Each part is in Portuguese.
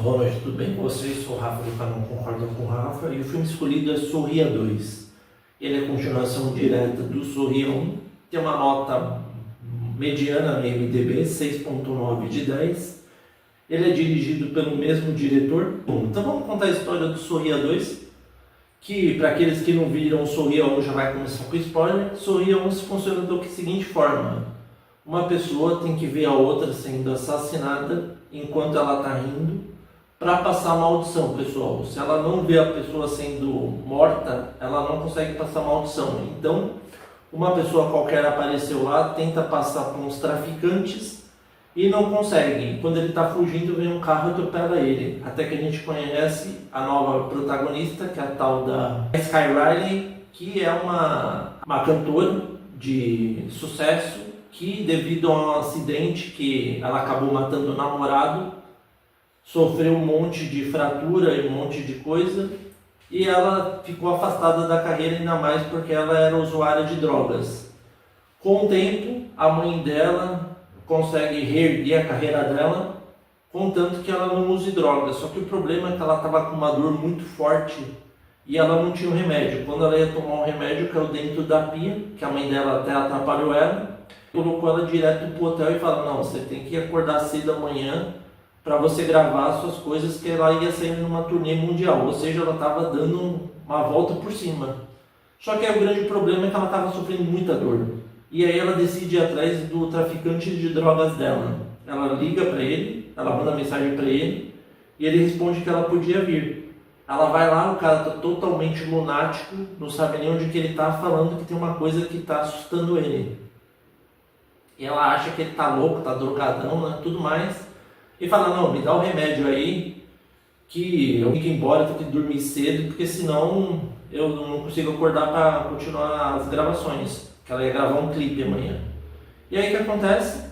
Boa noite, tudo bem com vocês? Sou o Rafa do canal Concorda com o Rafa e o filme escolhido é Sorria 2. Ele é a continuação direta do Sorria 1, tem uma nota mediana no IMDb, 6.9 de 10. Ele é dirigido pelo mesmo diretor. Bom, então vamos contar a história do Sorria 2, que para aqueles que não viram o Sorria 1 já vai começar com spoiler. Sorria 1 funciona da seguinte forma: uma pessoa tem que ver a outra sendo assassinada enquanto ela está rindo, para passar a maldição, pessoal. Se ela não vê a pessoa sendo morta, ela não consegue passar a maldição. Então, uma pessoa qualquer apareceu lá, tenta passar por uns traficantes e não consegue. Quando ele está fugindo, vem um carro e atropela ele. Até que a gente conhece a nova protagonista, que é a tal da Sky Riley, que é uma cantora de sucesso, que devido a um acidente que ela acabou matando o namorado, sofreu um monte de fratura e um monte de coisa, e ela ficou afastada da carreira, ainda mais porque ela era usuária de drogas. Com o tempo, a mãe dela consegue reerguer a carreira dela, contanto que ela não use drogas. Só que o problema é que ela estava com uma dor muito forte e ela não tinha um remédio. Quando ela ia tomar um remédio, caiu dentro da pia, que a mãe dela até atrapalhou ela, colocou ela direto para o hotel e falou: não, você tem que acordar cedo amanhã para você gravar suas coisas, que ela ia sair numa turnê mundial. Ou seja, ela estava dando uma volta por cima. Só que aí o grande problema é que ela estava sofrendo muita dor. E aí ela decide ir atrás do traficante de drogas dela. Ela liga para ele, ela manda mensagem para ele, e ele responde que ela podia vir. Ela vai lá, o cara está totalmente lunático, não sabe nem onde que ele está, falando que tem uma coisa que está assustando ele. E ela acha que ele está louco, está drogadão, né, tudo mais. E fala: não, me dá o remédio aí, que eu fico embora, eu tenho que dormir cedo, porque senão eu não consigo acordar para continuar as gravações, que ela ia gravar um clipe amanhã. E aí o que acontece?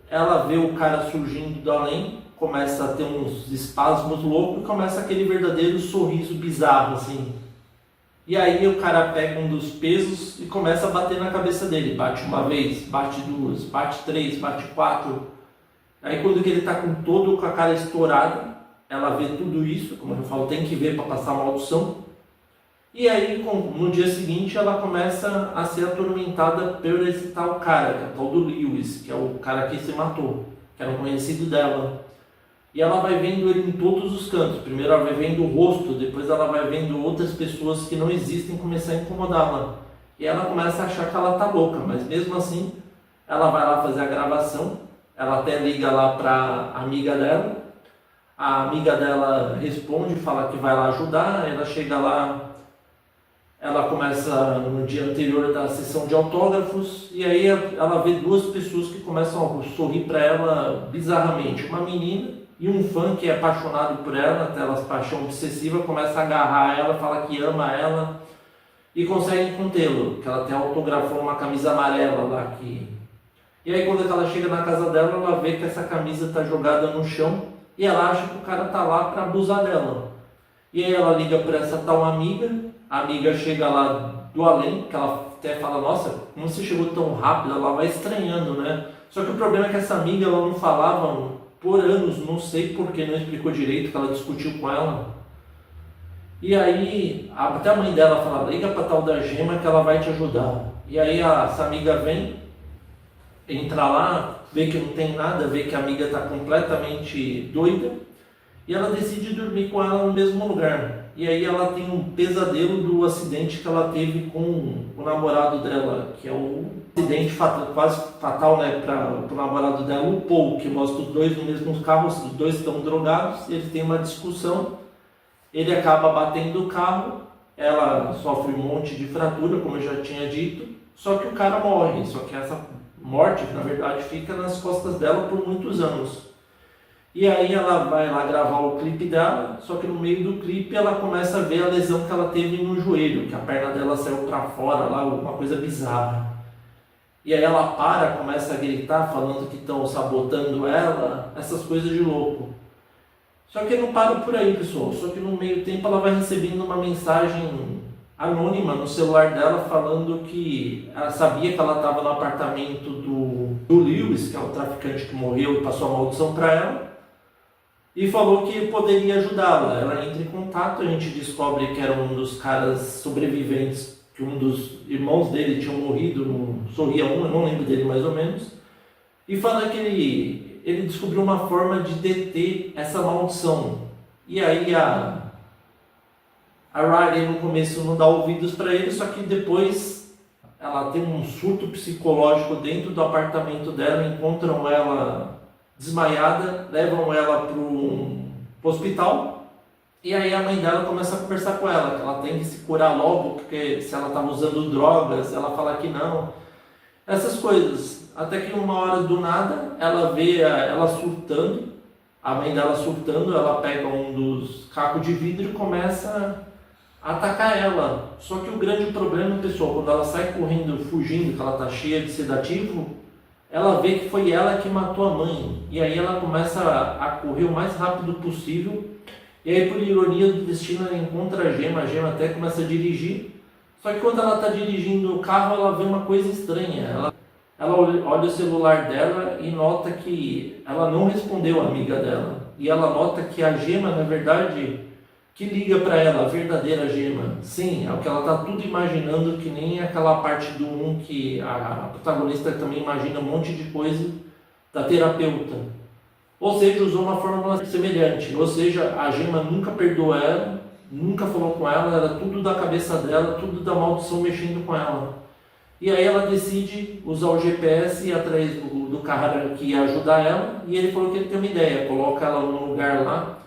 Ela vê o cara surgindo do além, começa a ter uns espasmos loucos e começa aquele verdadeiro sorriso bizarro assim. E aí o cara pega um dos pesos e começa a bater na cabeça dele. Bate uma vez, bate duas, bate três, bate quatro. Aí quando que ele está com a cara estourada, ela vê tudo isso, como eu falo, tem que ver para passar a maldição. E aí no dia seguinte ela começa a ser atormentada por esse tal cara, que é o tal do Lewis, que é o cara que se matou, que era um conhecido dela. E ela vai vendo ele em todos os cantos. Primeiro ela vai vendo o rosto, depois ela vai vendo outras pessoas que não existem começar a incomodá-la. E ela começa a achar que ela está louca, mas mesmo assim ela vai lá fazer a gravação. Ela até liga lá para a amiga dela. A amiga dela responde, fala que vai lá ajudar. Ela chega lá, ela começa no dia anterior da sessão de autógrafos, e aí ela vê duas pessoas que começam a sorrir para ela bizarramente. Uma menina e um fã que é apaixonado por ela, até ela paixão obsessiva, começa a agarrar ela, fala que ama ela e consegue contê-lo, que ela até autografou uma camisa amarela lá que... E aí quando ela chega na casa dela, ela vê que essa camisa está jogada no chão e ela acha que o cara está lá para abusar dela. E aí ela liga para essa tal amiga, a amiga chega lá do além, que ela até fala: nossa, como você chegou tão rápido? Ela vai estranhando, né? Só que o problema é que essa amiga, ela não falava por anos, não sei porque, não explicou direito, que ela discutiu com ela. E aí até a mãe dela fala: liga para tal da Gema que ela vai te ajudar. E aí essa amiga vem, entra lá, vê que não tem nada, vê que a amiga está completamente doida, e ela decide dormir com ela no mesmo lugar. E aí ela tem um pesadelo do acidente que ela teve com o namorado dela, que é um acidente fatal, quase fatal, né, para o namorado dela, o Paul, que mostra os dois no mesmo carro, os dois estão drogados, eles têm uma discussão, ele acaba batendo o carro, ela sofre um monte de fratura, como eu já tinha dito, só que o cara morre. Só que essa morte, na verdade, fica nas costas dela por muitos anos. E aí ela vai lá gravar o clipe dela, só que no meio do clipe ela começa a ver a lesão que ela teve no joelho, que a perna dela saiu para fora, lá, uma coisa bizarra. E aí ela começa a gritar, falando que estão sabotando ela, essas coisas de louco. Só que não para por aí, pessoal. Só que no meio tempo ela vai recebendo uma mensagem anônima no celular dela, falando que ela sabia que ela estava no apartamento do Lewis, que é o traficante que morreu e passou a maldição para ela. e falou que poderia ajudá-la. Ela entra em contato, a gente descobre que era um dos caras sobreviventes, que um dos irmãos dele tinha morrido no Sorria 1, eu não lembro dele mais ou menos, e fala que ele descobriu uma forma de deter essa maldição. E aí a Riley no começo não dá ouvidos para ele, só que depois ela tem um surto psicológico dentro do apartamento dela, encontram ela desmaiada, levam ela para o hospital, e aí a mãe dela começa a conversar com ela, que ela tem que se curar logo, porque se ela estava usando drogas, ela fala que não, essas coisas. Até que uma hora do nada, ela vê ela surtando, a mãe dela surtando, ela pega um dos cacos de vidro e começa a atacar ela. Só que o grande problema, pessoal, quando ela sai correndo, fugindo, que ela está cheia de sedativo, ela vê que foi ela que matou a mãe. E aí ela começa a correr o mais rápido possível. E aí, por ironia do destino, ela encontra a Gemma até começa a dirigir. Só que quando ela está dirigindo o carro, ela vê uma coisa estranha. Ela olha o celular dela e nota que ela não respondeu a amiga dela. E ela nota que a Gemma, na verdade, que liga para ela, a verdadeira Gemma. Sim, é o que ela está tudo imaginando, que nem aquela parte do 1 que a protagonista também imagina um monte de coisa da terapeuta. Ou seja, usou uma fórmula semelhante. Ou seja, a Gemma nunca perdoou ela, nunca falou com ela, era tudo da cabeça dela, tudo da maldição mexendo com ela. E aí ela decide usar o GPS e ir atrás do cara que ia ajudar ela, e ele falou que ele tem uma ideia, coloca ela num lugar lá,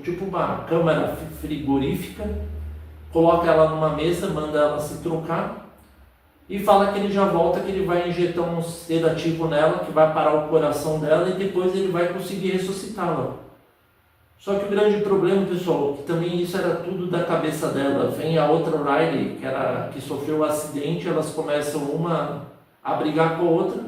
tipo uma câmara frigorífica, coloca ela numa mesa, manda ela se trocar, e fala que ele já volta, que ele vai injetar um sedativo nela, que vai parar o coração dela, e depois ele vai conseguir ressuscitá-la. Só que o grande problema, pessoal, que também isso era tudo da cabeça dela. Vem a outra Riley, que sofreu um acidente, elas começam uma a brigar com a outra,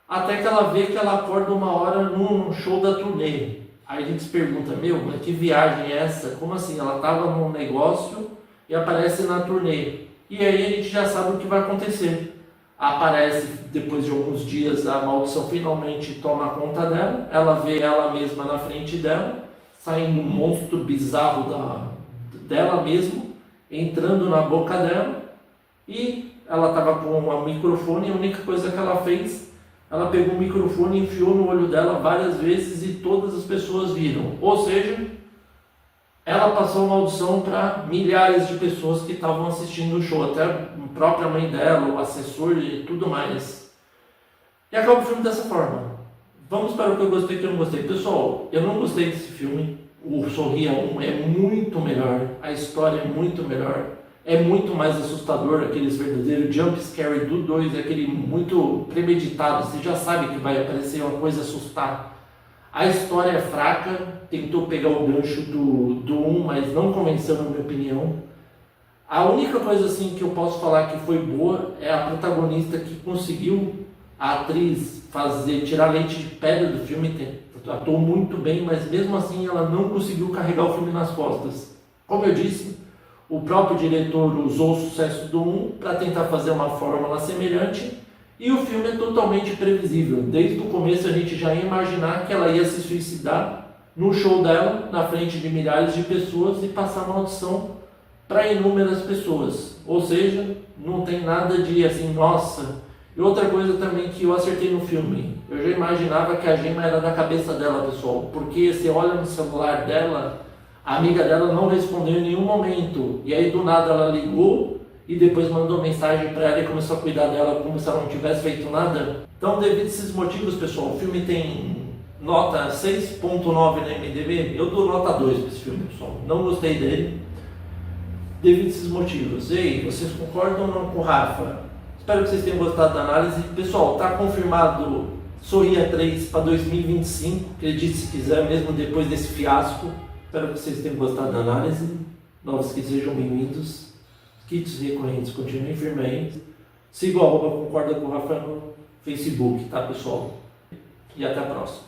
até que ela vê que ela acorda uma hora num show da turnê. Aí a gente se pergunta, mas que viagem é essa? Como assim? Ela estava num negócio e aparece na turnê. E aí a gente já sabe o que vai acontecer. Aparece, depois de alguns dias, a maldição finalmente toma conta dela, ela vê ela mesma na frente dela, saindo um monstro bizarro dela mesmo, entrando na boca dela, e ela estava com um microfone, e a única coisa que ela fez, ela pegou o microfone e enfiou no olho dela várias vezes e todas as pessoas viram. Ou seja, ela passou maldição para milhares de pessoas que estavam assistindo o show, até a própria mãe dela, o assessor e tudo mais. E acaba o filme dessa forma. Vamos para o que eu gostei e o que eu não gostei. Pessoal, eu não gostei desse filme. O Sorria 1 é muito melhor, a história é muito melhor, é muito mais assustador, aqueles verdadeiros jump scare do 2, é aquele muito premeditado, você já sabe que vai aparecer uma coisa assustar. A história é fraca, tentou pegar o gancho do 1, mas não convenceu na minha opinião. A única coisa assim que eu posso falar que foi boa é a protagonista que conseguiu, a atriz, tirar leite de pedra do filme, atuou muito bem, mas mesmo assim ela não conseguiu carregar o filme nas costas. Como eu disse, o próprio diretor usou o sucesso do 1 para tentar fazer uma fórmula semelhante, e o filme é totalmente previsível. Desde o começo a gente já ia imaginar que ela ia se suicidar no show dela, na frente de milhares de pessoas, e passar maldição para inúmeras pessoas. Ou seja, não tem nada de assim, nossa. E outra coisa também que eu acertei no filme, eu já imaginava que a Gemma era da cabeça dela, pessoal, porque você olha no celular dela, a amiga dela não respondeu em nenhum momento, e aí do nada ela ligou e depois mandou mensagem para ela e começou a cuidar dela como se ela não tivesse feito nada. Então, devido a esses motivos, pessoal, o filme tem nota 6.9 na IMDb, eu dou nota 2 para esse filme, pessoal, não gostei dele, devido a esses motivos. Ei, vocês concordam ou não com o Rafa? Espero que vocês tenham gostado da análise. Pessoal, está confirmado Sorria 3 para 2025. Acredite se quiser, mesmo depois desse fiasco. Espero que vocês tenham gostado da análise. Novos que sejam bem-vindos. Kits recorrentes, continuem firmes aí. Siga o @concorda com o Rafael no Facebook, tá, pessoal? E até a próxima.